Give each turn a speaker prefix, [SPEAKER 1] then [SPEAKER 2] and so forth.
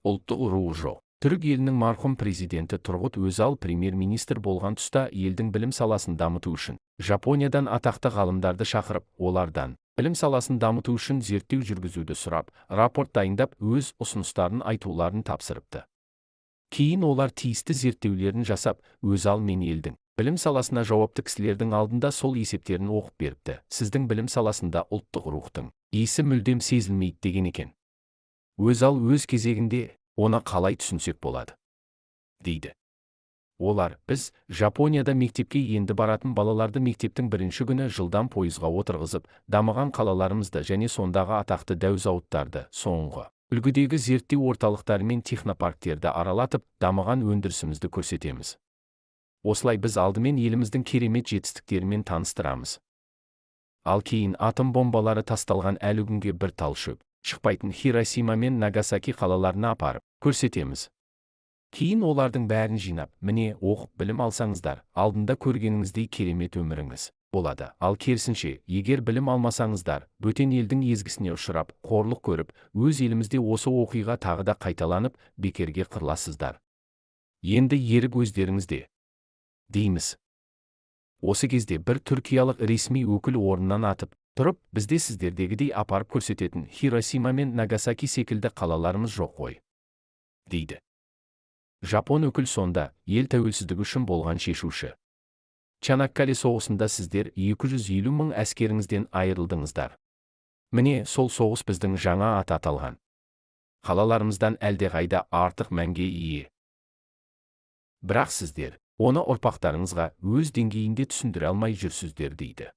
[SPEAKER 1] ұлттық руы жоқ. Түрік елінің марқұм президенті Тұрғұт Өзал премьер-министр болған тұста елдің білім саласын дамыту үшін Жапониядан атақты ғалымдарды шақырып, олардан білім саласын дамыту үшін зерттеу жүргізуді сұрап, рапорт дайындап, өз ұсыныстарын айтуларын тапсырыпты. Кейін олар тиісті зерттеулерін жасап, Өзал мен елдің білім саласына жауапты кісілердің алдында сол есептерін оқып беріпті. Сіздің білім саласында ұлттық рухтың иісі мүлдем сезілмейді деген екен. Өзал өз кезегінде, оны қалай түсінсек болады, дейді. Олар, біз Жапонияда мектепке енді баратын балаларды мектептің бірінші күні жылдам пойызға отырғызып, дамыған қалаларымызды және сондағы атақты дәу зауыттарды, соңғы үлгідегі зерттеу орталықтары мен технопарктерді аралатып, дамыған өндірісімізді көрсетеміз. Осылай біз алдымен еліміздің керемет жетістіктерімен таныстырамыз. Ал кейін атом бомбалары тасталған әлі күнге бір тал шөп шықпайтын Хиросима мен Нагасаки қалаларына апарып көрсетеміз. Кейін олардың бәрін жинап, міне, оқып білім алсаңыздар, алдында көргеніңіздей керемет өміріңіз болады. Ал керісінше, егер білім алмасаңыздар, бөтен елдің езгісіне ұшырап, қорлық көріп, өз елімізде осы оқиға тағы да қайталанып, бекерге қырыласыздар. Енді ерік өздеріңізде, дейміз. Осы кезде бір түркиялық ресми өкіл орнынан атып тұрып, бізде сіздердегідей апарып көрсететін Хиросима мен Нагасаки секілді қалаларымыз жоқ қой, дейді. Жапон өкіл сонда, ел тәуелсіздігі үшін болған шешуші. Чанаккале соғысында сіздер 250 мың әскеріңізден айырылдыңыздар. Міне, сол соғыс біздің жаңа аты аталған қалаларымыздан әлдеқайда артық мәнге ие. Бірақ сіздер оны ұрпақтарыңызға өз деңгейінде түсіндіре алмай жүрсіздер, дейді.